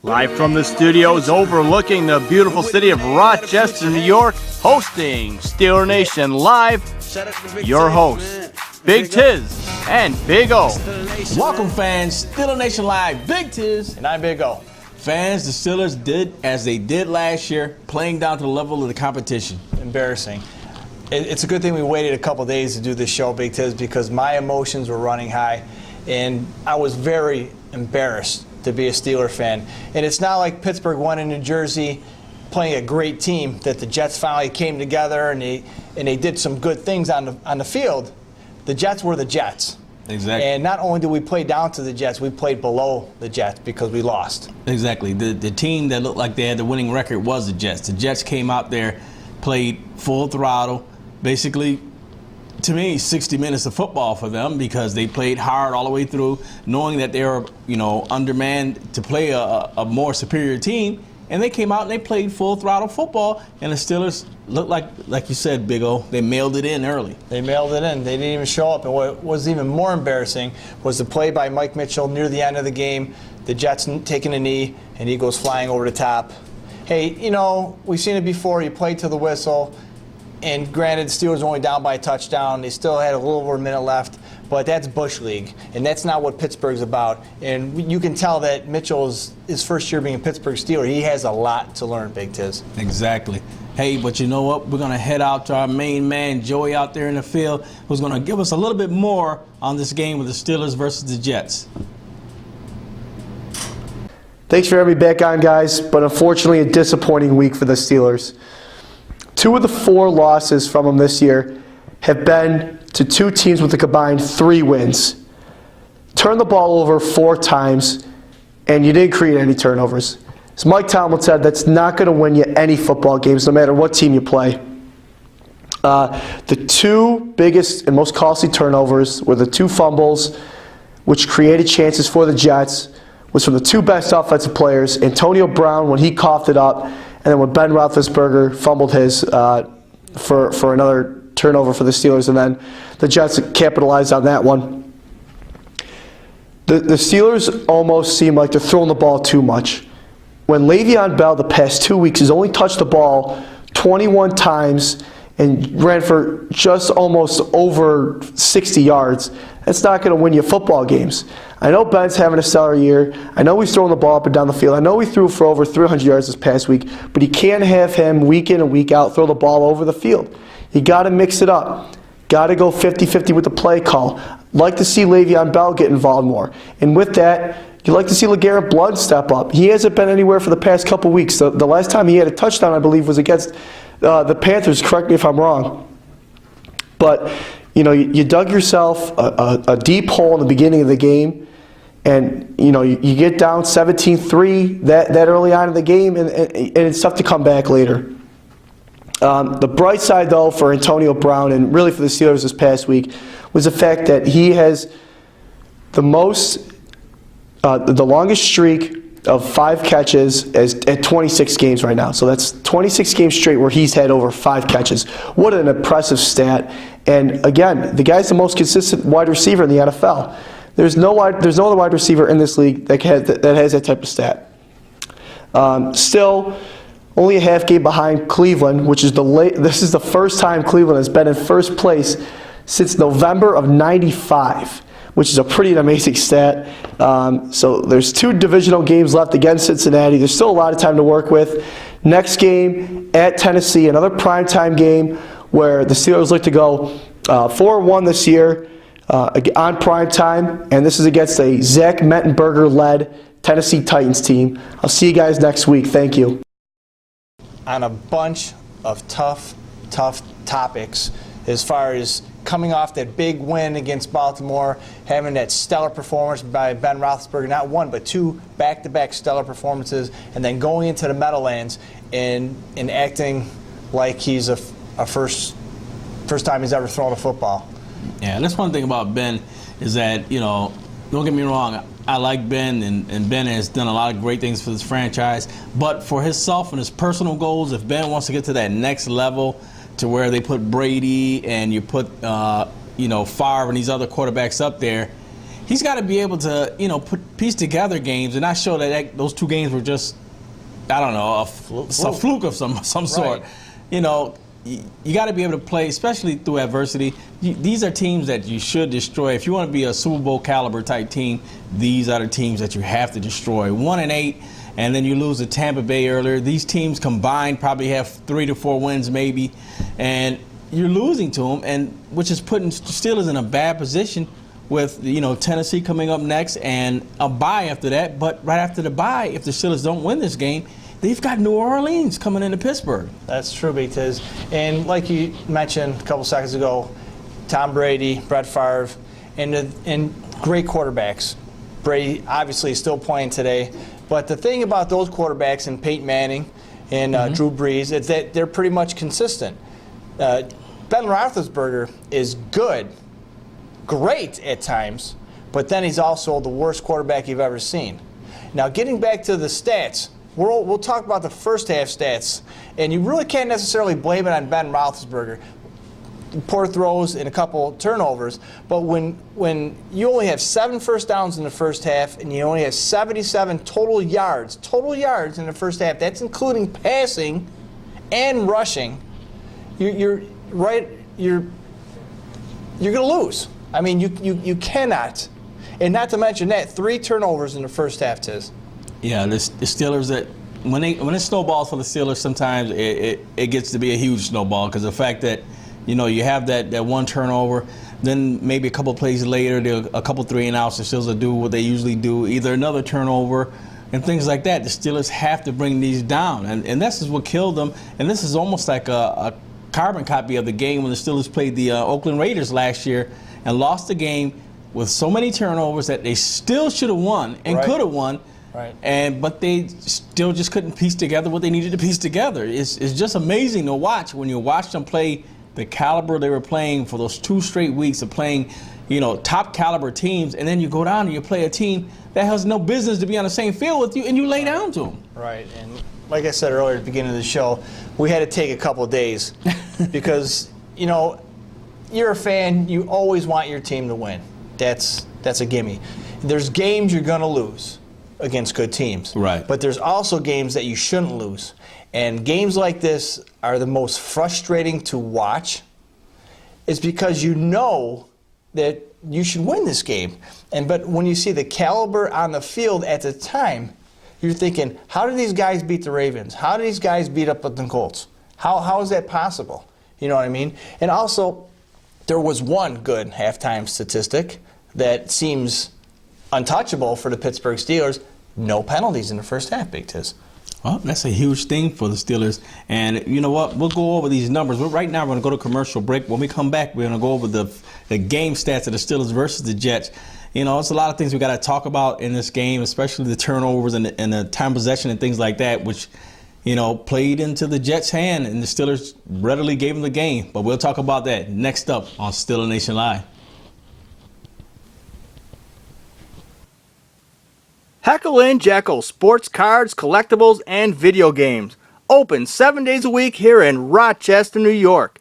Live from the studios overlooking the beautiful city of Rochester, New York, hosting Steeler Nation Live, your hosts, Big Tiz and Big O. Welcome, fans. Steeler Nation Live, Big Tiz, and I'm Big O. Fans, the Steelers did as they did last year, playing down to the level of the competition. Embarrassing. It's a good thing we waited a couple days to do this show, Big Tiz, because my emotions were running high, and I was very embarrassed to be a Steeler fan. And it's not like Pittsburgh won in New Jersey playing a great team that the Jets finally came together and they did some good things on the field. The Jets were the Jets. Exactly. And not only did we play down to the Jets, we played below the Jets because we lost. Exactly. The team that looked like they had the winning record was the Jets. The Jets came out there, played full throttle, basically, to me, 60 minutes of football for them because they played hard all the way through, knowing that they were, undermanned to play a more superior team. And they came out and they played full throttle football. And the Steelers looked like you said, Big O, they mailed it in early. They mailed it in. They didn't even show up. And what was even more embarrassing was the play by Mike Mitchell near the end of the game. The Jets taking a knee, and he goes flying over the top. Hey, we've seen it before. You play to the whistle. And granted, the Steelers were only down by a touchdown. They still had a little over a minute left. But that's Bush League, and that's not what Pittsburgh's about. And you can tell that Mitchell's his first year being a Pittsburgh Steeler. He has a lot to learn, Big Tiz. Exactly. Hey, but you know what? We're going to head out to our main man, Joey, out there in the field, who's going to give us a little bit more on this game with the Steelers versus the Jets. Thanks for having me back on, guys, but unfortunately a disappointing week for the Steelers. 2 of the 4 losses from them this year have been to 2 teams with a combined 3 wins. Turned the ball over 4 times, and you didn't create any turnovers. As Mike Tomlin said, that's not going to win you any football games, no matter what team you play. The 2 biggest and most costly turnovers were the 2 fumbles, which created chances for the Jets, was from the 2 best offensive players, Antonio Brown when he coughed it up, and then when Ben Roethlisberger fumbled his for another turnover for the Steelers, and then the Jets capitalized on that one. The Steelers almost seem like they're throwing the ball too much. When Le'Veon Bell the past 2 weeks has only touched the ball 21 times and ran for just almost over 60 yards, that's not going to win you football games. I know Ben's having a stellar year. I know he's throwing the ball up and down the field. I know he threw for over 300 yards this past week, but you can't have him week in and week out throw the ball over the field. You got to mix it up. Got to go 50-50 with the play call. Like to see Le'Veon Bell get involved more. And with that, you like to see LeGarrette Blount step up. He hasn't been anywhere for the past couple weeks. The last time he had a touchdown, I believe, was against the Panthers. Correct me if I'm wrong. But, you dug yourself a deep hole in the beginning of the game. And, you get down 17-3 that early on in the game, and it's tough to come back later. The bright side, though, for Antonio Brown and really for the Steelers this past week was the fact that he has the longest streak of 5 catches at 26 games right now. So that's 26 games straight where he's had over 5 catches. What an impressive stat. And again, the guy's the most consistent wide receiver in the NFL. There's no other wide receiver in this league that has that type of stat. Still, only a half game behind Cleveland, which is this is the first time Cleveland has been in first place since November of '95, which is a pretty amazing stat. So there's 2 divisional games left against Cincinnati. There's still a lot of time to work with. Next game at Tennessee, another primetime game where the Steelers look to go 4-1 this year on primetime, and this is against a Zach Mettenberger-led Tennessee Titans team. I'll see you guys next week. Thank you. On a bunch of tough topics as far as coming off that big win against Baltimore, having that stellar performance by Ben Roethlisberger, not 1 but 2 back-to-back stellar performances, and then going into the Meadow Lands and acting like he's a first time he's ever thrown a football. Yeah, that's one thing about Ben is that, don't get me wrong, I like Ben, and Ben has done a lot of great things for this franchise. But for himself and his personal goals, if Ben wants to get to that next level to where they put Brady and you put, Favre and these other quarterbacks up there, he's got to be able to, piece together games and not show that those two games were just, I don't know, a fluke of some sort. Right. You got to be able to play, especially through adversity. These are teams that you should destroy. If you want to be a Super Bowl caliber type team, these are the teams that you have to destroy. 1-8, and then you lose to Tampa Bay earlier. These teams combined probably have 3 to 4 wins maybe, and you're losing to them, and which is putting Steelers in a bad position with Tennessee coming up next and a bye after that. But right after the bye, if the Steelers don't win this game, they've got New Orleans coming into Pittsburgh. That's true, Big Tiz. And like you mentioned a couple seconds ago, Tom Brady, Brett Favre, and great quarterbacks. Brady obviously is still playing today. But the thing about those quarterbacks and Peyton Manning and Drew Brees is that they're pretty much consistent. Ben Roethlisberger is great at times, but then he's also the worst quarterback you've ever seen. Now, getting back to the stats, we'll talk about the first half stats, and you really can't necessarily blame it on Ben Roethlisberger. Poor throws and a couple turnovers, but when you only have 7 first downs in the first half and you only have 77 total yards in the first half, that's including passing and rushing, you're going to lose. I mean, you cannot. And not to mention that, 3 turnovers in the first half, Tiz. Yeah, the Steelers, that when it snowballs for the Steelers, sometimes it gets to be a huge snowball because the fact that you have that one turnover, then maybe a couple plays later, a couple 3-and-outs, the Steelers will do what they usually do, either another turnover and things like that. The Steelers have to bring these down, and this is what killed them. And this is almost like a carbon copy of the game when the Steelers played the Oakland Raiders last year and lost the game with so many turnovers that they still should have won and could have won. Right. But they still just couldn't piece together what they needed to piece together. It's just amazing to watch when you watch them play the caliber they were playing for those 2 straight weeks of playing, top caliber teams, and then you go down and you play a team that has no business to be on the same field with you, and you lay down to them. Right. And like I said earlier at the beginning of the show, we had to take a couple of days because, you're a fan, you always want your team to win. That's a gimme. There's games you're going to lose against good teams. Right. But there's also games that you shouldn't lose. And games like this are the most frustrating to watch. It's because you know that you should win this game. But when you see the caliber on the field at the time, you're thinking, how do these guys beat the Ravens? How do these guys beat up the Colts? How is that possible? You know what I mean? And also, there was one good halftime statistic that seems untouchable for the Pittsburgh Steelers. No penalties in the first half, Big Tiz. Well, that's a huge thing for the Steelers. And you know what? We'll go over these numbers. Right now, we're going to go to commercial break. When we come back, we're going to go over the game stats of the Steelers versus the Jets. It's a lot of things we got to talk about in this game, especially the turnovers and the time possession and things like that, which, played into the Jets' hand, and the Steelers readily gave them the game. But we'll talk about that next up on Steeler Nation Live. Heckle & Jekyll Sports Cards, Collectibles, and Video Games. Open 7 days a week here in Rochester, New York.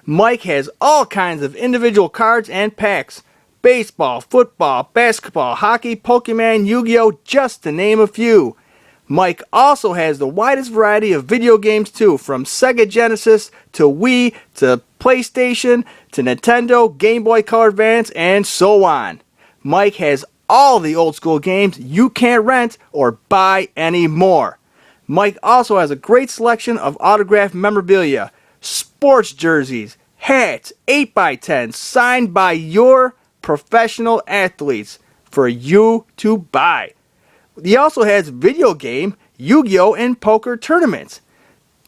Mike has all kinds of individual cards and packs. Baseball, football, basketball, hockey, Pokemon, Yu-Gi-Oh!, just to name a few. Mike also has the widest variety of video games too, from Sega Genesis to Wii to PlayStation to Nintendo, Game Boy Color Advance, and so on. Mike has all the old school games you can't rent or buy anymore. Mike also has a great selection of autographed memorabilia, sports jerseys, hats, 8x10s signed by your professional athletes for you to buy. He also has video game, Yu-Gi-Oh! And poker tournaments,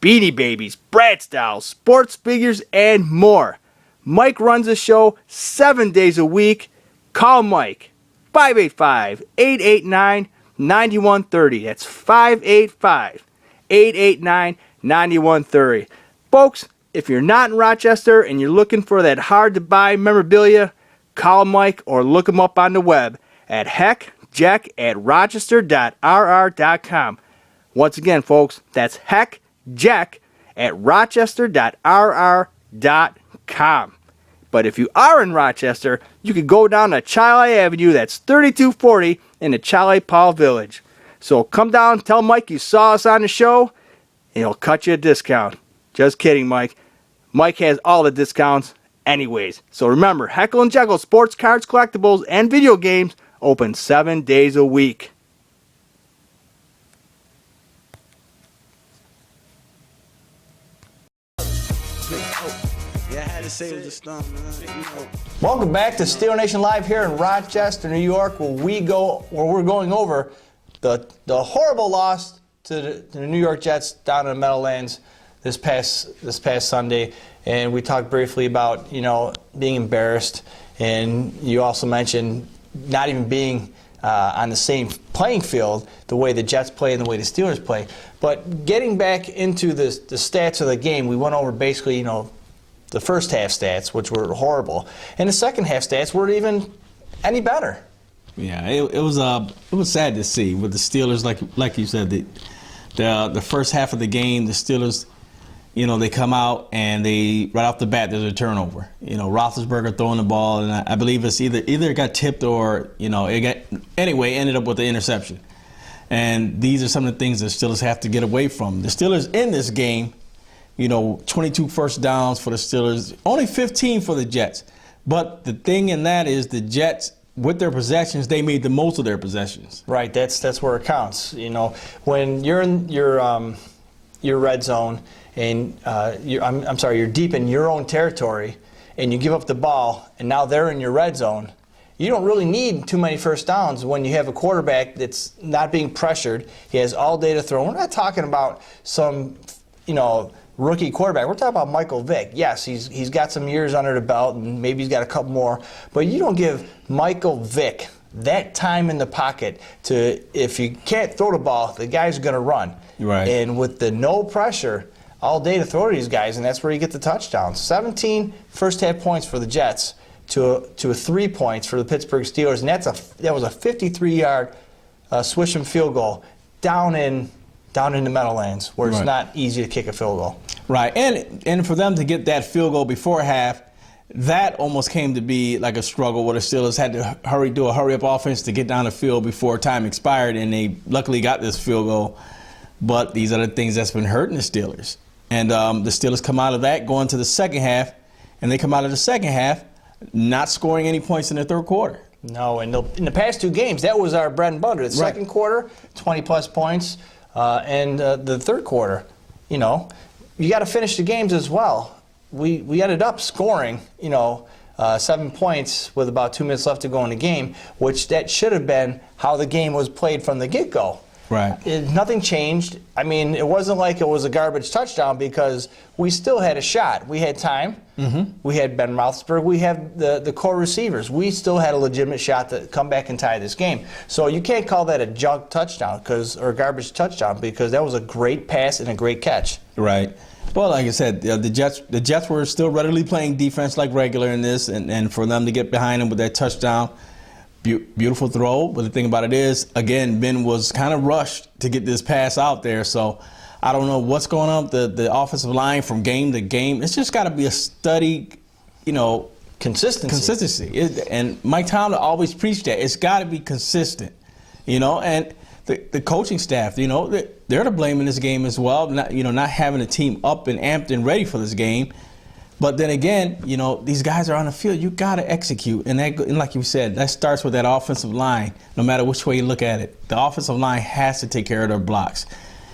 Beanie Babies, Bratz dolls, sports figures, and more. Mike runs a show 7 days a week. Call Mike. 585-889-9130. That's 585-889-9130. Folks, if you're not in Rochester and you're looking for that hard-to-buy memorabilia, call Mike or look him up on the web at heckjack@rochester.rr.com. Once again, folks, that's heckjack@rochester.rr.com. But if you are in Rochester, you can go down to Chile Avenue, that's 3240 in the Chile Paul Village. So come down, tell Mike you saw us on the show, and he'll cut you a discount. Just kidding, Mike. Mike has all the discounts anyways. So remember, Heckle and Jekyll Sports Cards, Collectibles, and Video Games open 7 days a week. Welcome back to Steeler Nation Live here in Rochester, New York, where we're going over the horrible loss to the New York Jets down in the Meadow Lands this past Sunday, and we talked briefly about being embarrassed, and you also mentioned not even being on the same playing field the way the Jets play and the way the Steelers play. But getting back into the stats of the game, we went over basically the first half stats, which were horrible, and the second half stats weren't even any better. Yeah, it was sad to see with the Steelers, like you said, the first half of the game, the Steelers, they come out and they right off the bat there's a turnover. Roethlisberger throwing the ball, and I believe it's either it got tipped or ended up with the interception. And these are some of the things the Steelers have to get away from. The Steelers in this game, 22 first downs for the Steelers, only 15 for the Jets. But the thing in that is the Jets, with their possessions, they made the most of their possessions. Right, that's where it counts. When you're in your red zone and you're deep in your own territory, and you give up the ball, and now they're in your red zone. You don't really need too many first downs when you have a quarterback that's not being pressured. He has all day to throw. We're not talking about some, rookie quarterback. We're talking about Michael Vick. Yes, he's got some years under the belt, and maybe he's got a couple more. But you don't give Michael Vick that time in the pocket to, if you can't throw the ball, the guy's going to run. Right. And with the no pressure all day to throw to these guys, and that's where you get the touchdowns. 17 first half points for the Jets to 3 points for the Pittsburgh Steelers, and that was a 53-yard swish and field goal down in the Meadowlands, where it's not easy to kick a field goal. Right, and for them to get that field goal before half, that almost came to be like a struggle where the Steelers had to do a hurry-up offense to get down the field before time expired, and they luckily got this field goal. But these are the things that's been hurting the Steelers. And the Steelers come out of that, going to the second half, and they come out of the second half not scoring any points in the third quarter. No, and in the past two games, that was our bread and butter. The second quarter, 20-plus points, and the third quarter, you got to finish the games as well. We ended up scoring, 7 points with about 2 minutes left to go in the game, which that should have been how the game was played from the get-go. Right. Nothing changed. I mean, it wasn't like it was a garbage touchdown because we still had a shot. We had time. Mm-hmm. We had Ben Roethlisberger. We have the core receivers. We still had a legitimate shot to come back and tie this game. So you can't call that a junk touchdown or a garbage touchdown because that was a great pass and a great catch. Right. Well, like I said, the Jets were still readily playing defense like regular in this, and for them to get behind them with that touchdown, beautiful throw. But the thing about it is, again, Ben was kind of rushed to get this pass out there. So I don't know what's going on with the offensive line from game to game. It's just got to be a steady, consistency. And Mike Tomlin always preached that. It's got to be consistent, and the coaching staff, they're to blame in this game as well. Not having a team up and amped and ready for this game. But then again, these guys are on the field. You got to execute, and like you said, that starts with that offensive line. No matter which way you look at it, the offensive line has to take care of their blocks.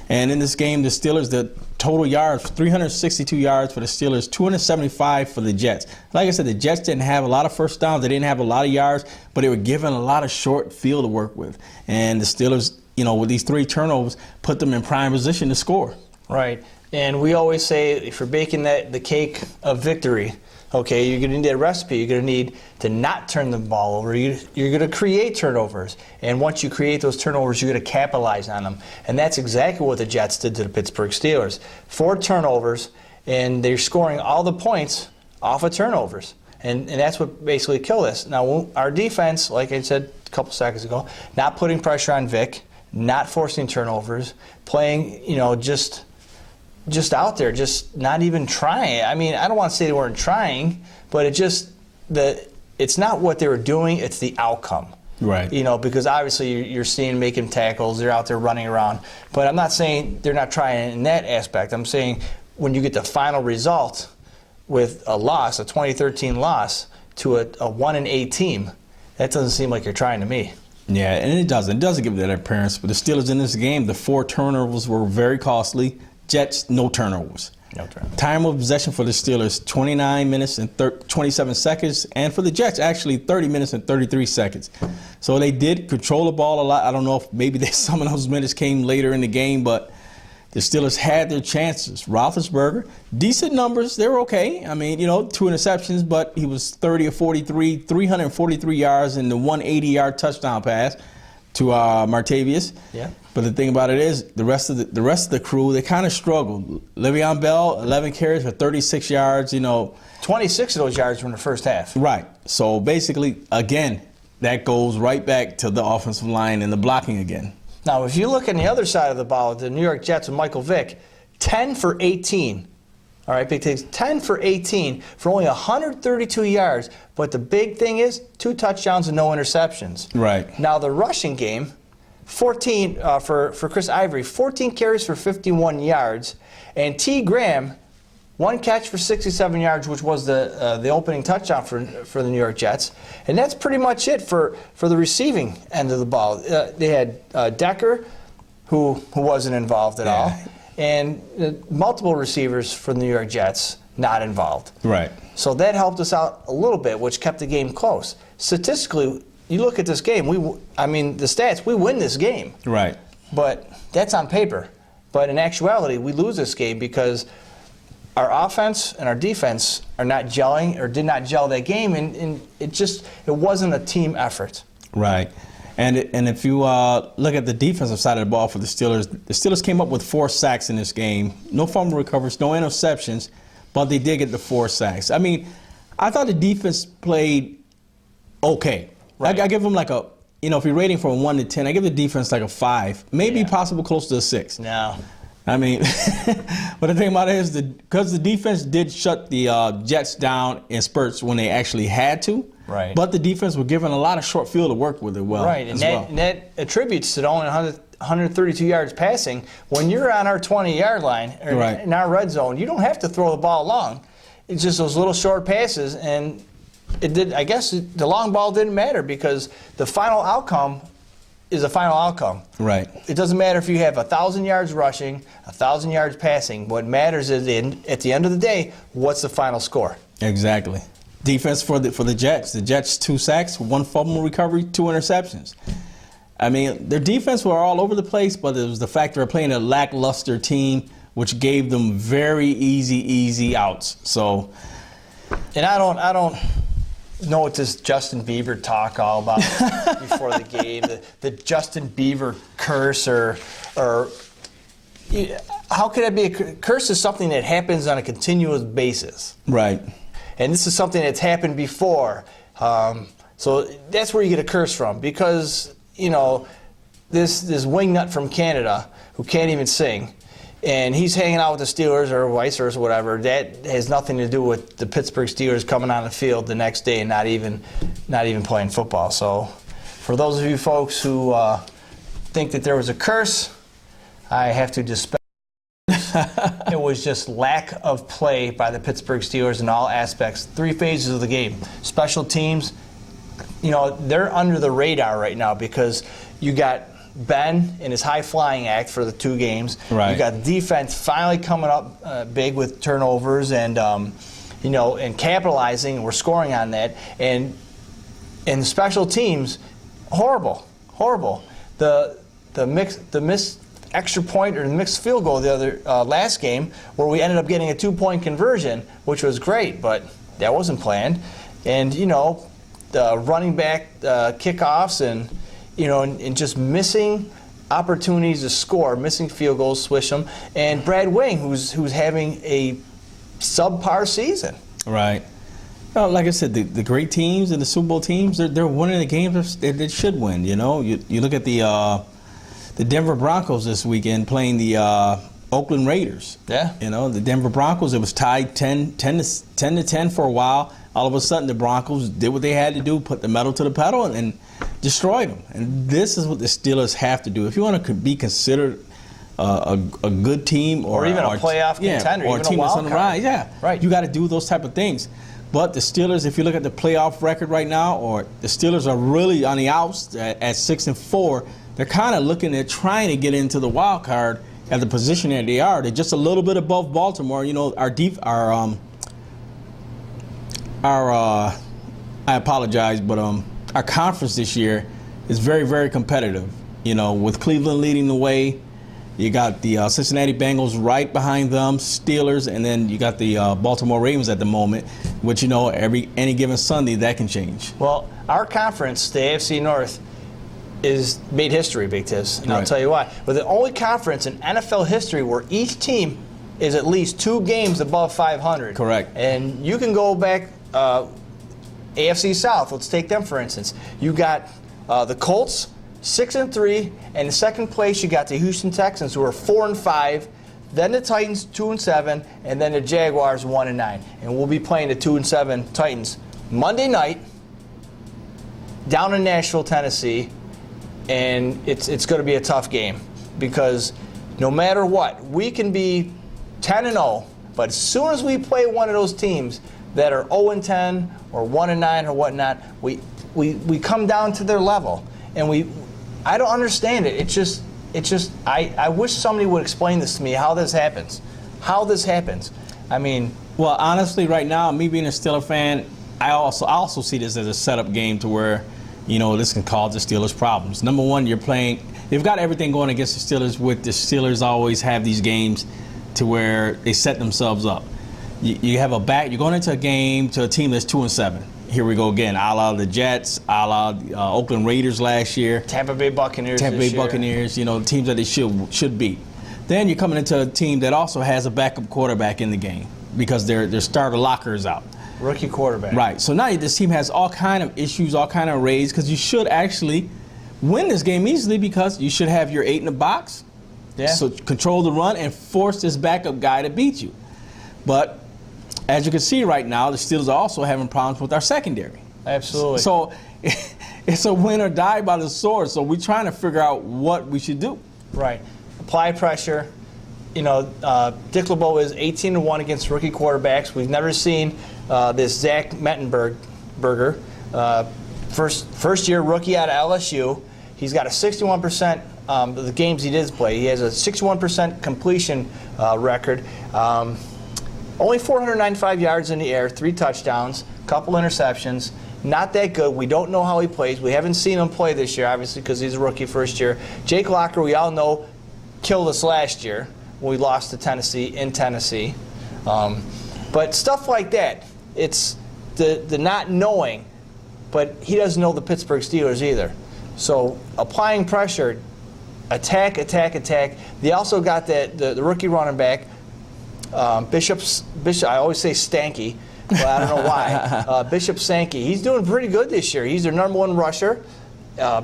And in this game, the Steelers, the total yards, 362 yards for the Steelers, 275 for the Jets. Like I said, the Jets didn't have a lot of first downs. They didn't have a lot of yards, but they were given a lot of short field to work with. And the Steelers, with these 3 turnovers, put them in prime position to score. Right. And we always say if you're baking the cake of victory, okay, you're going to need a recipe. You're going to need to not turn the ball over. You're going to create turnovers. And once you create those turnovers, you're going to capitalize on them. And that's exactly what the Jets did to the Pittsburgh Steelers. 4 turnovers, and they're scoring all the points off of turnovers. And that's what basically killed us. Now, our defense, like I said a couple seconds ago, not putting pressure on Vic, not forcing turnovers, playing, just just out there, just not even trying. I mean, I don't want to say they weren't trying, but it's not what they were doing, it's the outcome. Right. You know, because obviously you're seeing making tackles, they're out there running around. But I'm not saying they're not trying in that aspect. I'm saying when you get the final result with a loss, a 2013 loss, to a 1-8 team, that doesn't seem like you're trying to me. Yeah, and it doesn't. It doesn't give that appearance. But the Steelers in this game, the 4 turnovers were very costly. Jets, no turnovers. No turnovers. Time of possession for the Steelers, 29 minutes and 27 seconds. And for the Jets, actually 30 minutes and 33 seconds. So they did control the ball a lot. I don't know if maybe some of those minutes came later in the game, but the Steelers had their chances. Roethlisberger, decent numbers. They were okay. I mean, 2 interceptions, but he was 30 of 43, 343 yards in the 180-yard touchdown pass to Martavius. Yeah. But the thing about it is, the rest of the crew, they kind of struggled. Le'Veon Bell, 11 carries for 36 yards. 26 of those yards were in the first half. Right. So basically, again, that goes right back to the offensive line and the blocking again. Now, if you look on the other side of the ball, the New York Jets with Michael Vick, 10 for 18. All right, Big Takes, 10 for 18 for only 132 yards. But the big thing is 2 touchdowns and no interceptions. Right. Now, the rushing game, 14 for Chris Ivory, 14 carries for 51 yards. And T. Graham, 1 catch for 67 yards, which was the opening touchdown for the New York Jets. And that's pretty much it for the receiving end of the ball. They had Decker, who wasn't involved at all, and multiple receivers for the New York Jets not involved. Right. So that helped us out a little bit, which kept the game close. Statistically, you look at this game, the stats, we win this game. Right. But that's on paper. But in actuality, we lose this game because our offense and our defense are not gelling or did not gel that game, and it wasn't a team effort. Right. And if you look at the defensive side of the ball for the Steelers came up with 4 sacks in this game. No fumble recoveries, no interceptions, but they did get the 4 sacks. I mean, I thought the defense played okay. Right. I give them like a, if you're rating from 1 to 10, I give the defense like a 5, maybe possible close to a 6. No. I mean, but the thing about it is because the defense did shut the Jets down in spurts when they actually had to. Right. But the defense were given a lot of short field to work with it well. Right, and that attributes to the only 132 yards passing. When you're on our 20-yard line or in our red zone, you don't have to throw the ball long. It's just those little short passes, and it did. I guess the long ball didn't matter because the final outcome is a final outcome. Right. It doesn't matter if you have 1,000 yards rushing, 1,000 yards passing. What matters is at the end of the day, what's the final score? Exactly. Defense for the Jets. The Jets 2 sacks, 1 fumble recovery, 2 interceptions. I mean, their defense were all over the place, but it was the fact they were playing a lackluster team, which gave them very easy outs. So, and I don't know what this Justin Bieber talk all about before the game. The Justin Bieber curse or how could that be a curse? Is something that happens on a continuous basis. Right. And this is something that's happened before. So that's where you get a curse from because, this wingnut from Canada who can't even sing, and he's hanging out with the Steelers or vice versa, whatever. That has nothing to do with the Pittsburgh Steelers coming on the field the next day and not even playing football. So for those of you folks who think that there was a curse, I have to dispel. It was just lack of play by the Pittsburgh Steelers in all aspects. 3 phases of the game. Special teams, they're under the radar right now because you got Ben in his high-flying act for the 2 games. Right. You got defense finally coming up big with turnovers and and capitalizing, and we're scoring on that. And special teams, horrible. The missed extra point or the mixed field goal the other last game where we ended up getting a 2-point conversion, which was great, but that wasn't planned. And the running back kickoffs and and just missing opportunities to score, missing field goals, swish them, and Brad Wing, who's having a subpar season. Right. Well, like I said, the great teams and the Super Bowl teams, they're winning the games that they should win. You look at the Denver Broncos this weekend playing the Oakland Raiders. Yeah. You know, the Denver Broncos, it was tied 10 to 10 for a while. All of a sudden, the Broncos did what they had to do, put the metal to the pedal, and destroyed them. And this is what the Steelers have to do. If you want to be considered a good team or even a playoff contender, or even a team that's on the rise, right. You got to do those type of things. But the Steelers, if you look at the playoff record right now, or the Steelers are really on the outs at 6-4, they're kind of looking at trying to get into the wild card at the position that they are. They're just a little bit above Baltimore. You know, I apologize, but our conference this year is very, very competitive. You know, with Cleveland leading the way, you got the Cincinnati Bengals right behind them, Steelers, and then you got the Baltimore Ravens at the moment, which, you know, any given Sunday that can change. Well, our conference, the AFC North, is made history, Big Tiz, and I'll tell you why. We're the only conference in NFL history where each team is at least 2 games above 500. Correct. And you can go back, AFC South, let's take them for instance. You got the Colts, 6-3, and in second place you got the Houston Texans, who are 4-5, then the Titans 2-7, and then the Jaguars 1-9. And we'll be playing the 2-7 Titans Monday night down in Nashville, Tennessee, and it's going to be a tough game because no matter what, we can be 10-0, but as soon as we play one of those teams that are 0-10 or 1-9 or whatnot, we come down to their level, and I don't understand it. It's just I wish somebody would explain this to me, how this happens. I mean, well, honestly, right now, me being a Steelers fan, I also see this as a setup game to where, you know, this can cause the Steelers problems. Number one, they've got everything going against the Steelers. With the Steelers always have these games to where they set themselves up. You have you're going into a game to a team that's 2-7. Here we go again, a la the Jets, a la Oakland Raiders last year. Tampa Bay Buccaneers, you know, teams that they should beat. Then you're coming into a team that also has a backup quarterback in the game because their starter locker is out. Rookie quarterback. Right. So now this team has all kind of issues, all kind of raids, because you should actually win this game easily because you should have your 8 in the box. Yeah. So control the run and force this backup guy to beat you. But as you can see right now, the Steelers are also having problems with our secondary. Absolutely. So it's a win or die by the sword. So we're trying to figure out what we should do. Right. Apply pressure. You know, Dick LeBeau is 18-1 against rookie quarterbacks. We've never seen this Zach Mettenberger, first-year rookie out of LSU. He's got a 61% of the games he did play. He has a 61% completion record. Only 495 yards in the air, 3 touchdowns, couple interceptions. Not that good. We don't know how he plays. We haven't seen him play this year, obviously, because he's a rookie first year. Jake Locker, we all know, killed us last year when we lost to Tennessee in Tennessee. But stuff like that, it's the not knowing, but he doesn't know the Pittsburgh Steelers either. So applying pressure, attack. They also got the rookie running back, Bishop. I always say Stanky, but I don't know why. Bishop Sankey. He's doing pretty good this year. He's their number 1 rusher,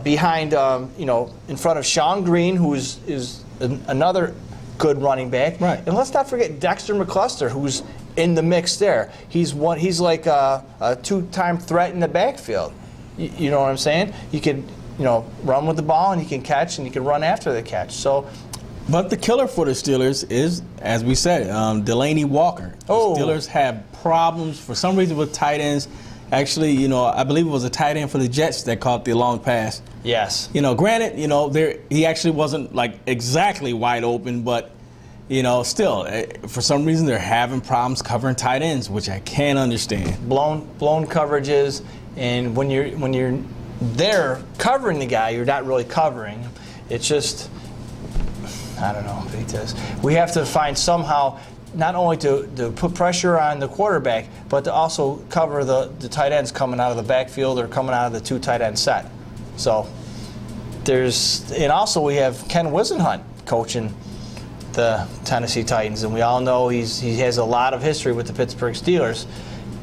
behind in front of Sean Green, who is another good running back. Right. And let's not forget Dexter McCluster, who's in the mix there. He's like a 2-time threat in the backfield. You know what I'm saying? You can run with the ball, and you can catch, and you can run after the catch. So. But the killer for the Steelers is, as we said, Delaney Walker. The Steelers have problems for some reason with tight ends. Actually, I believe it was a tight end for the Jets that caught the long pass. Yes. Granted, he actually wasn't like exactly wide open, but still, for some reason they're having problems covering tight ends, which I can't understand. Blown coverages, and when you're there covering the guy, you're not really covering. It's just, I don't know, because we have to find somehow not only to put pressure on the quarterback, but to also cover the tight ends coming out of the backfield or coming out of the 2 tight end set. So and also we have Ken Wisenhunt coaching the Tennessee Titans, and we all know he has a lot of history with the Pittsburgh Steelers.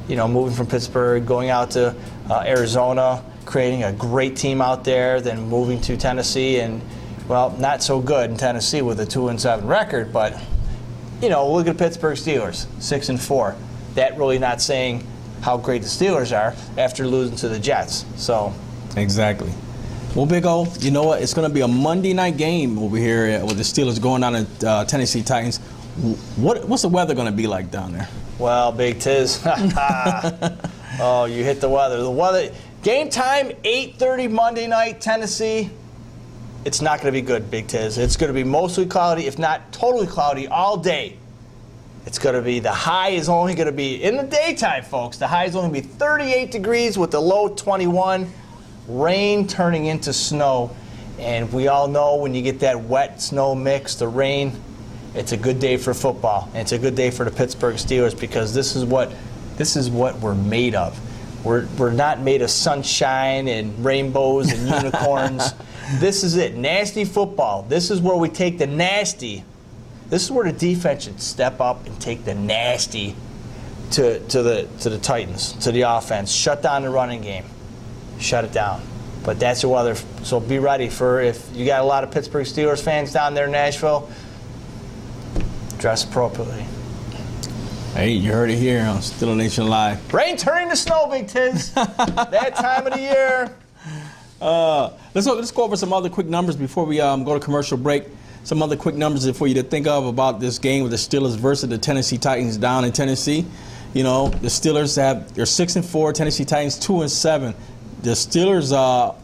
Moving from Pittsburgh, going out to Arizona, creating a great team out there, then moving to Tennessee and Well, not so good in Tennessee with a 2-7 record, but look at the Pittsburgh Steelers, 6-4. That really not saying how great the Steelers are after losing to the Jets. So exactly. Well, Big O, you know what? It's going to be a Monday night game over here with the Steelers going down to Tennessee Titans. What's the weather going to be like down there? Well, Big Tiz, oh, you hit the weather. The weather. Game time, 8:30 Monday night, Tennessee. It's not going to be good, Big Tiz. It's going to be mostly cloudy, if not totally cloudy, all day. It's going to be, the high is only going to be, in the daytime, folks, the high is only going to be 38 degrees with the low 21. Rain turning into snow. And we all know when you get that wet snow mix, the rain, it's a good day for football. And it's a good day for the Pittsburgh Steelers because this is what we're made of. We're not made of sunshine and rainbows and unicorns. This is it, nasty football. This is where we take the nasty. This is where the defense should step up and take the nasty to the Titans, to the offense. Shut down the running game. Shut it down. But that's the weather. So be ready for, if you got a lot of Pittsburgh Steelers fans down there in Nashville, dress appropriately. Hey, you heard it here on Steeler Nation Live. Rain turning to snow, Big Tiz. That time of the year. Let's go over some other quick numbers before we go to commercial break. Some other quick numbers for you to think of about this game with the Steelers versus the Tennessee Titans down in Tennessee. The Steelers they're 6-4, Tennessee Titans 2-7. The Steelers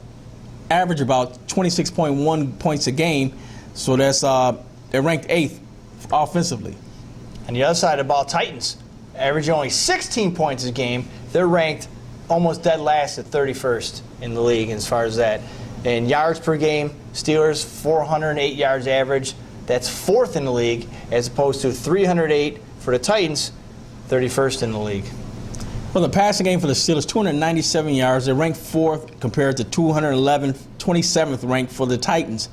average about 26.1 points a game, so that's they're ranked 8th offensively. On the other side of the ball, Titans average only 16 points a game. They're ranked almost dead last at 31st in the league as far as that. In yards per game, Steelers 408 yards average. That's 4th in the league as opposed to 308 for the Titans, 31st in the league. Well, the passing game for the Steelers, 297 yards. They're ranked 4th compared to 211, 27th ranked for the Titans.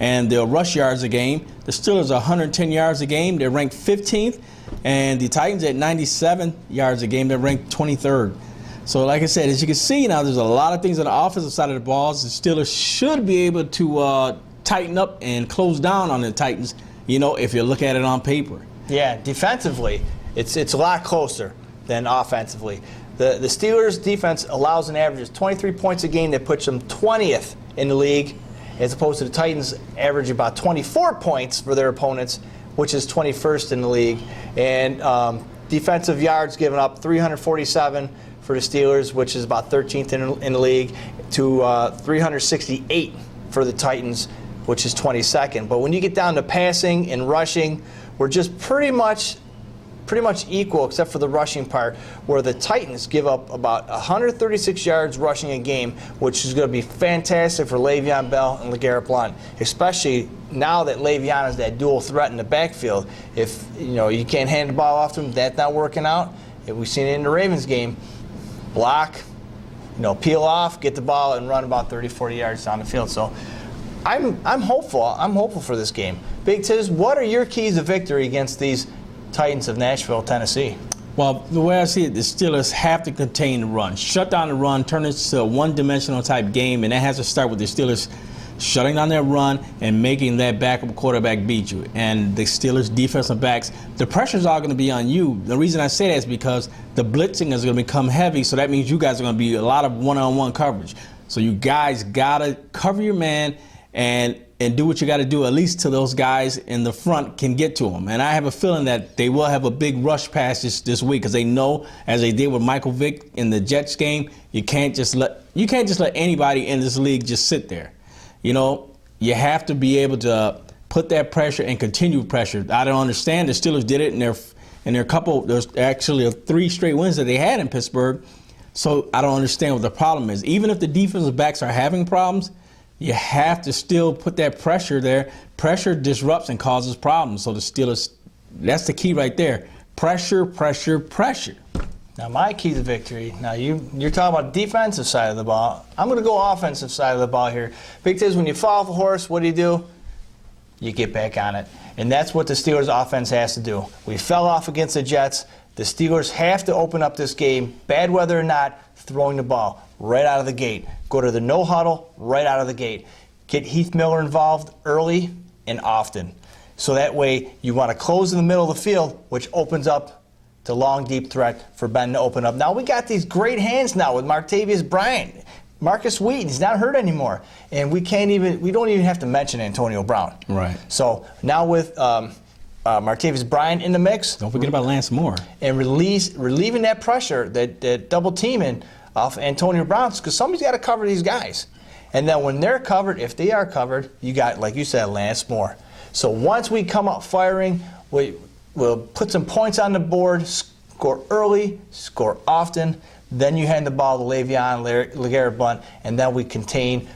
And the rush yards a game, the Steelers are 110 yards a game. They're ranked 15th. And the Titans at 97 yards a game. They're ranked 23rd. So like I said, as you can see now, there's a lot of things on the offensive side of the ball. The Steelers should be able to tighten up and close down on the Titans, if you look at it on paper. Yeah, defensively, it's a lot closer than offensively. The Steelers' defense allows an average of 23 points a game. That puts them 20th in the league, as opposed to the Titans average about 24 points for their opponents, which is 21st in the league. And defensive yards given up, 347 for the Steelers, which is about 13th in the league, to 368 for the Titans, which is 22nd. But when you get down to passing and rushing, we're just pretty much equal, except for the rushing part, where the Titans give up about 136 yards rushing a game, which is going to be fantastic for Le'Veon Bell and LeGarrette Blount, especially now that Le'Veon is that dual threat in the backfield. If you can't hand the ball off to him, that's not working out. If we've seen it in the Ravens game, block, peel off, get the ball, and run about 30, 40 yards down the field. So I'm hopeful. I'm hopeful for this game. Big Tiz, what are your keys to victory against these Titans of Nashville, Tennessee? Well, the way I see it, the Steelers have to contain the run. Shut down the run, turn it to a one-dimensional type game, and that has to start with the Steelers shutting down their run and making that backup quarterback beat you. And the Steelers' defensive backs, the pressure's all going to be on you. The reason I say that is because the blitzing is going to become heavy, so that means you guys are going to be a lot of one-on-one coverage. So you guys got to cover your man and do what you got to do, at least till those guys in the front can get to them. And I have a feeling that they will have a big rush pass this week, because they know, as they did with Michael Vick in the Jets game, you can't just let anybody in this league just sit there. You have to be able to put that pressure and continue pressure. I don't understand. The Steelers did it in their couple. There's actually 3 straight wins that they had in Pittsburgh. So I don't understand what the problem is. Even if the defensive backs are having problems, you have to still put that pressure there. Pressure disrupts and causes problems. So the Steelers, that's the key right there. Pressure, pressure, pressure. Now, my key to victory, now you're talking about defensive side of the ball. I'm going to go offensive side of the ball here. Big Tiz, when you fall off a horse, what do? You get back on it. And that's what the Steelers offense has to do. We fell off against the Jets. The Steelers have to open up this game, bad weather or not, throwing the ball right out of the gate. Go to the no huddle right out of the gate. get Heath Miller involved early and often. So that way you want to close in the middle of the field, which opens up the long, deep threat for Ben to open up. Now we got these great hands now with Martavis Bryant. Marcus Wheaton, he's not hurt anymore. And we don't even have to mention Antonio Brown. Right. So now with Martavis Bryant in the mix. Don't forget about Lance Moore. And relieving that pressure, that double teaming off Antonio Brown, because somebody's got to cover these guys. And then when they're covered, if they are covered, you got, like you said, Lance Moore. So once we come out firing, we'll put some points on the board, score early, score often. Then you hand the ball to Le'Veon, LeGarrette Blount, and then we contain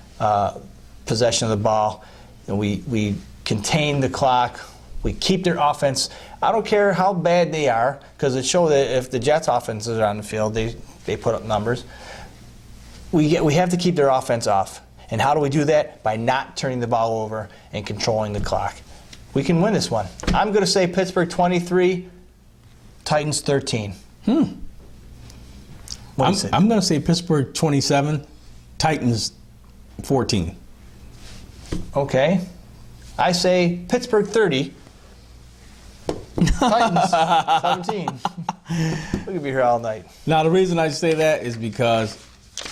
possession of the ball. And we contain the clock. We keep their offense. I don't care how bad they are, because it shows that if the Jets' offense is on the field, they put up numbers. We have to keep their offense off. And how do we do that? By not turning the ball over and controlling the clock. We can win this one. I'm going to say Pittsburgh 23, Titans 13. I'm going to say Pittsburgh 27, Titans 14. Okay. I say Pittsburgh 30, Titans 17. We could be here all night. Now, the reason I say that is because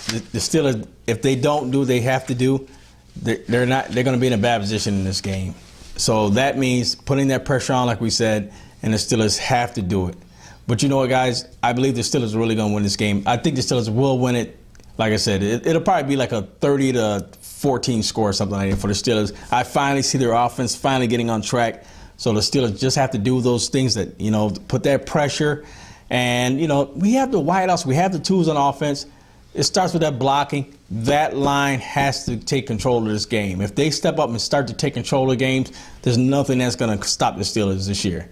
the Steelers, if they don't do what they have to do, they're going to be in a bad position in this game. So that means putting that pressure on, like we said, and the Steelers have to do it. But you know what, guys? I believe the Steelers are really going to win this game. I think the Steelers will win it. Like I said, it'll probably be like a 30-14 score or something like that for the Steelers. I finally see their offense finally getting on track. So the Steelers just have to do those things that, put that pressure. And, we have the wideouts. We have the tools on offense. It starts with that blocking. That line has to take control of this game. If they step up and start to take control of games, there's nothing that's going to stop the Steelers this year.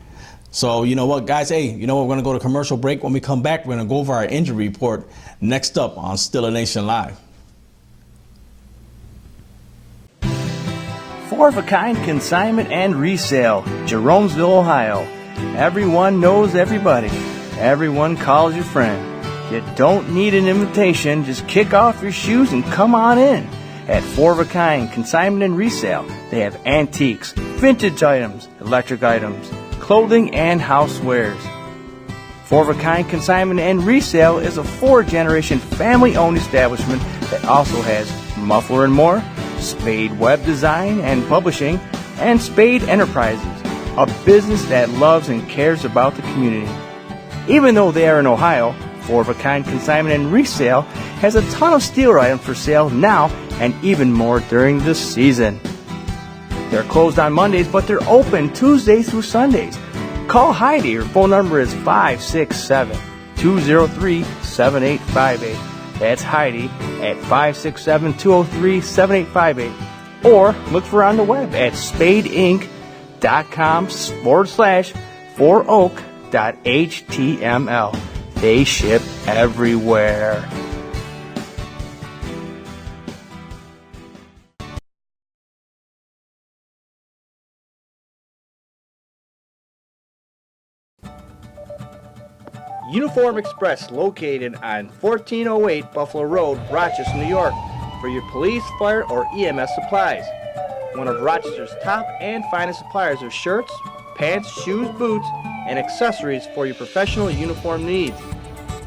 So, you know what, guys? Hey, we're going to go to commercial break. When we come back, we're going to go over our injury report next up on Steeler Nation Live. 4-of-a-kind consignment and resale, Jeromesville, Ohio. Everyone knows everybody. Everyone calls your friend. You don't need an invitation. Just kick off your shoes and come on in. At 4-of-a-kind consignment and resale, they have antiques, vintage items, electric items, clothing, and housewares. 4-of-a-kind consignment and resale is a 4-generation family-owned establishment that also has Muffler & More, Spade Web Design and Publishing, and Spade Enterprises, a business that loves and cares about the community. Even though they are in Ohio, 4-of-a-kind consignment and resale has a ton of Steeler items for sale now and even more during the season. They're closed on Mondays, but they're open Tuesdays through Sundays. Call Heidi. Her phone number is 567-203-7858. That's Heidi at 567-203-7858. Or look for her on the web at spadeinc.com/4oak.html. They ship everywhere. Uniform Express, located on 1408 Buffalo Road, Rochester, New York, for your police, fire, or EMS supplies. One of Rochester's top and finest suppliers of shirts, pants, shoes, boots, and accessories for your professional uniform needs.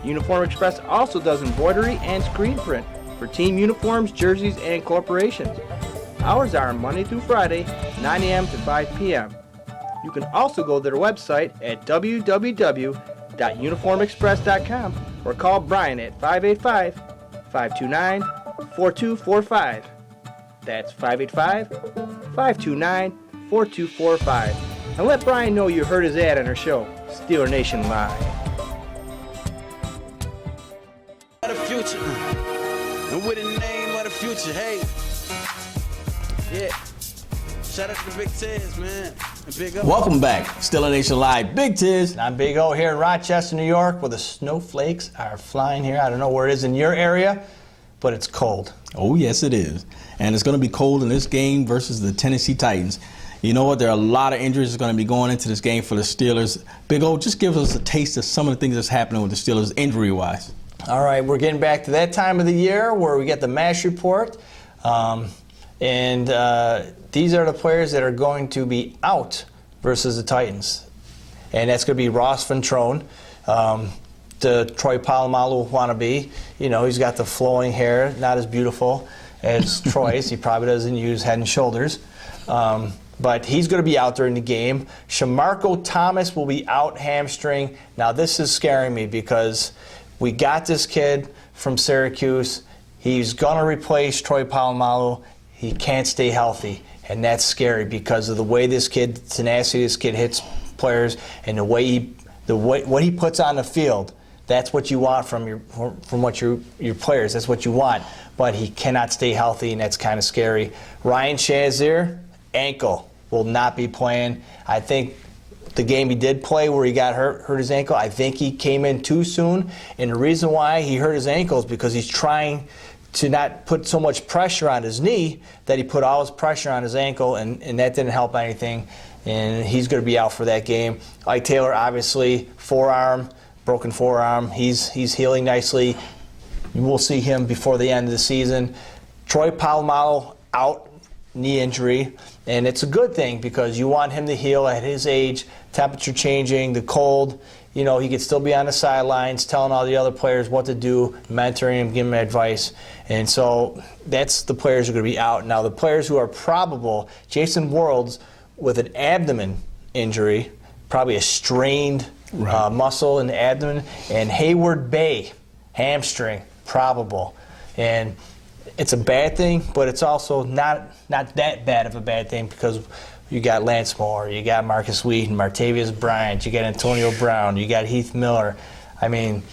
Uniform Express also does embroidery and screen print for team uniforms, jerseys, and corporations. Hours are Monday through Friday, 9 a.m. to 5 p.m. You can also go to their website at www.uniformexpress.com or call Brian at 585-529-4245. That's 585-529-4245. And let Brian know you heard his ad on our show, Steeler Nation Live. The future, and with the name of the future, hey, yeah. Shout out to the Big Tiz, man. And Big O. Welcome back, Steeler Nation Live. Big Tiz. I'm Big O here in Rochester, New York, where the snowflakes are flying here. I don't know where it is in your area, but it's cold. Oh, yes, it is. And it's going to be cold in this game versus the Tennessee Titans. You know what? There are a lot of injuries going to be going into this game for the Steelers. Big O, just give us a taste of some of the things that's happening with the Steelers injury-wise. All right, we're getting back to that time of the year where we get the MASH report. And these are the players that are going to be out versus the Titans. And that's going to be Ross Ventrone, the Troy Polamalu wannabe. You know, he's got the flowing hair, not as beautiful as Troy's. He probably doesn't use Head and Shoulders. But he's going to be out during the game. Shamarko Thomas will be out hamstring. Now, this is scaring me because we got this kid from Syracuse. He's going to replace Troy Polamalu. He can't stay healthy, and that's scary because of the way this kid, the tenacity this kid hits players, and the way what he puts on the field. That's what you want from your players. That's what you want. But he cannot stay healthy, and that's kind of scary. Ryan Shazier, ankle, will not be playing. I think the game he did play where he got hurt his ankle, I think he came in too soon. And the reason why he hurt his ankle is because he's trying to not put so much pressure on his knee that he put all his pressure on his ankle, and that didn't help anything. And he's going to be out for that game. Ike Taylor, obviously, broken forearm. He's healing nicely. We'll see him before the end of the season. Troy Polamalu out, knee injury, and it's a good thing because you want him to heal at his age, temperature changing, the cold. You know, he could still be on the sidelines telling all the other players what to do, mentoring him, giving him advice. And so that's the players who are going to be out. Now, the players who are probable, Jason Worlds with an abdomen injury, probably a strained muscle in the abdomen, and Hayward Bay, hamstring, probable. And it's a bad thing, but it's also not that bad of a bad thing because you got Lance Moore, you got Marcus Wheaton, Martavius Bryant, you got Antonio Brown, you got Heath Miller. I mean,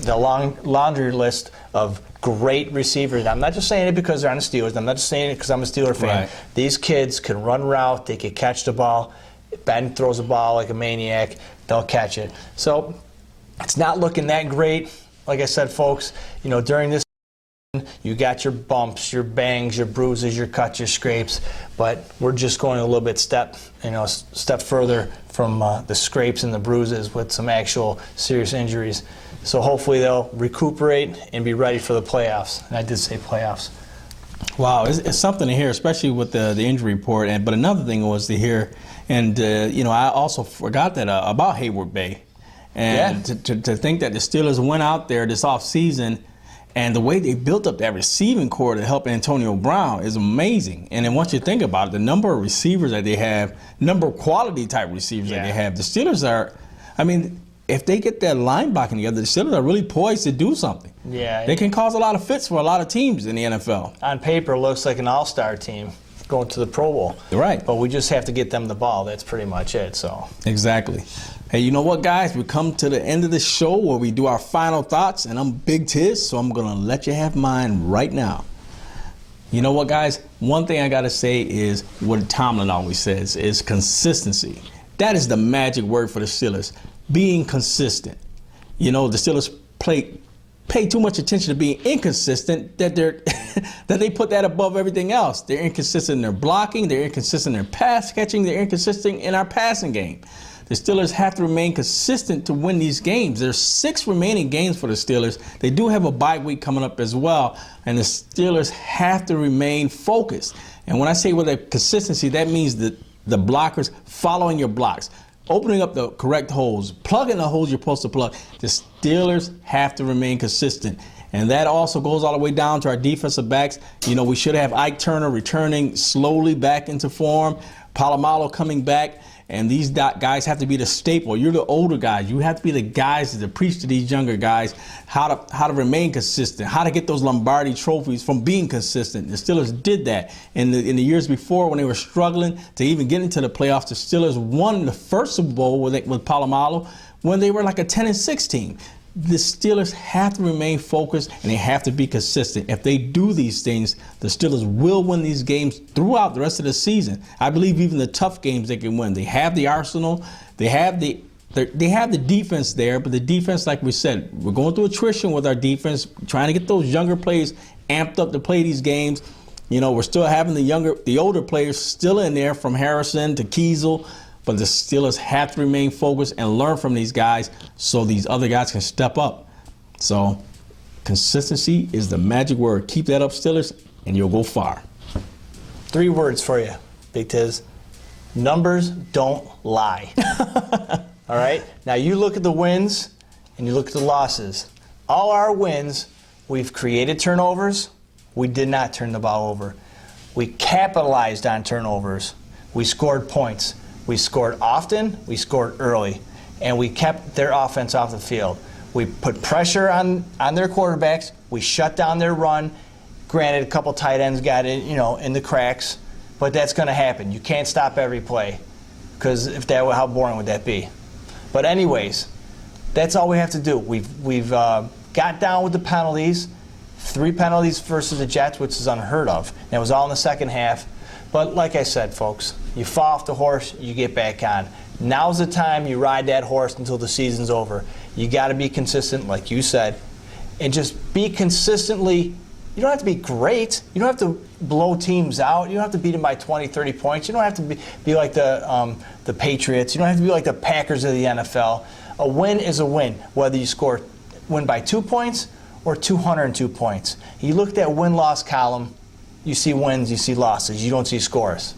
the long laundry list of great receivers. I'm not just saying it because they're on the Steelers. I'm not just saying it because I'm a Steeler fan. Right. These kids can run route. They can catch the ball. Ben throws the ball like a maniac. They'll catch it. So it's not looking that great. Like I said, folks, you know, during this you got your bumps, your bangs, your bruises, your cuts, your scrapes, but we're just going a little bit step further from the scrapes and the bruises with some actual serious injuries. So hopefully they'll recuperate and be ready for the playoffs. And I did say playoffs. Wow, it's something to hear, especially with the injury report. But another thing was to hear, and I also forgot that about Hayward Bay, and to think that the Steelers went out there this offseason. And the way they built up that receiving core to help Antonio Brown is amazing. And then once you think about it, the number of receivers that they have, number of quality type receivers that they have, the Steelers are, I mean, if they get that line blocking together, the Steelers are really poised to do something. Yeah. They can cause a lot of fits for a lot of teams in the NFL. On paper, it looks like an all-star team going to the Pro Bowl. Right. But we just have to get them the ball. That's pretty much it. So. Exactly. Hey, you know what, guys? We come to the end of the show where we do our final thoughts, and I'm Big Tiz, so I'm going to let you have mine right now. You know what, guys? One thing I got to say is what Tomlin always says is consistency. That is the magic word for the Steelers, being consistent. You know, the Steelers pay too much attention to being inconsistent that they put that above everything else. They're inconsistent in their blocking, they're inconsistent in their pass catching, they're inconsistent in our passing game. The Steelers have to remain consistent to win these games. There's 6 remaining games for the Steelers. They do have a bye week coming up as well, and the Steelers have to remain focused. And when I say with that consistency, that means that the blockers following your blocks, opening up the correct holes, plugging the holes you're supposed to plug. The Steelers have to remain consistent. And that also goes all the way down to our defensive backs. You know, we should have Ike Turner returning slowly back into form, Polamalu coming back. And these guys have to be the staple. You're the older guys. You have to be the guys that preach to these younger guys how to remain consistent, how to get those Lombardi trophies from being consistent. The Steelers did that in the years before when they were struggling to even get into the playoffs. The Steelers won the first Super Bowl with Polamalu when they were like a 10-6 team. The Steelers have to remain focused and they have to be consistent. If they do these things, the Steelers will win these games throughout the rest of the season. I believe even the tough games they can win. They have the arsenal. They have the defense there, but the defense, like we said, we're going through attrition with our defense, trying to get those younger players amped up to play these games. You know, we're still having the older players still in there from Harrison to Kiesel. But the Steelers have to remain focused and learn from these guys so these other guys can step up. So consistency is the magic word. Keep that up, Steelers, and you'll go far. 3 words for you, Big Tiz. Numbers don't lie. All right? Now you look at the wins and you look at the losses. All our wins, we've created turnovers. We did not turn the ball over. We capitalized on turnovers. We scored points. We scored often. We scored early. And we kept their offense off the field. We put pressure on their quarterbacks. We shut down their run. Granted, a couple tight ends got in, in the cracks. But that's going to happen. You can't stop every play, because how boring would that be? But anyways, that's all we have to do. We've got down with the penalties. 3 penalties versus the Jets, which is unheard of. And it was all in the second half. But like I said, folks, you fall off the horse, you get back on. Now's the time you ride that horse until the season's over. You got to be consistent, like you said, and just be consistently. You don't have to be great. You don't have to blow teams out. You don't have to beat them by 20, 30 points. You don't have to be like the Patriots. You don't have to be like the Packers of the NFL. A win is a win, whether you win by 2 points or 202 points. You look at that win-loss column, you see wins, you see losses. You don't see scores.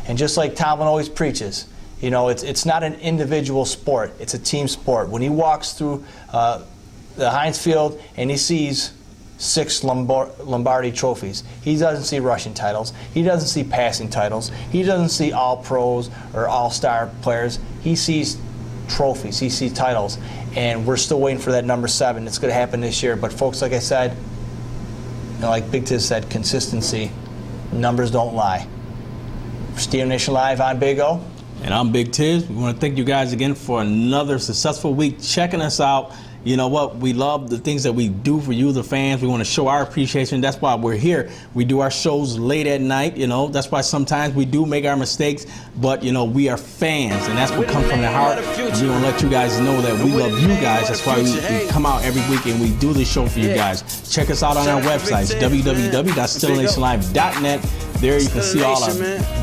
And just like Tomlin always preaches, it's not an individual sport. It's a team sport. When he walks through the Heinz Field and he sees 6 Lombardi trophies. He doesn't see rushing titles. He doesn't see passing titles. He doesn't see all-pros or all-star players. He sees trophies. He sees titles. And we're still waiting for that number 7. It's going to happen this year. But, folks, like I said, like Big Tiz said, consistency. Numbers don't lie. For Steeler Nation Live, I'm Big O. And I'm Big Tiz. We want to thank you guys again for another successful week checking us out. You know what? We love the things that we do for you, the fans. We want to show our appreciation. That's why we're here. We do our shows late at night. That's why sometimes we do make our mistakes. But, we are fans, and that's what comes from the heart. We want to let you guys know that we love you guys. That's why we come out every week and we do this show for you guys. Check us out on our websites, www.steelernationlive.net. There you can see all our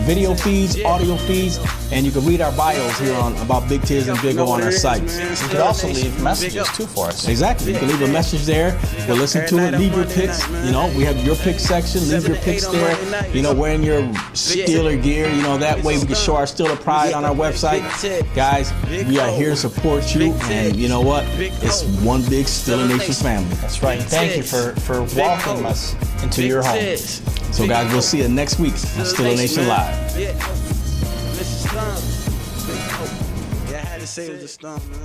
video feeds, audio feeds, and you can read our bios here about Big Tiz and Big O on our sites. You can also leave messages too for us. Exactly. You can leave a message there. We'll listen to it. Leave your picks. We have your pick section. Leave your picks there. Wearing your Steeler gear. That way we can show our Steeler pride on our website. Guys, we are here to support you, and you know what? It's one big Steeler Nation family. That's right. Thank you for welcoming us into your home. So, guys, we'll see you next week on Steeler Nation Live. Yeah, I had to say it was a stump, man.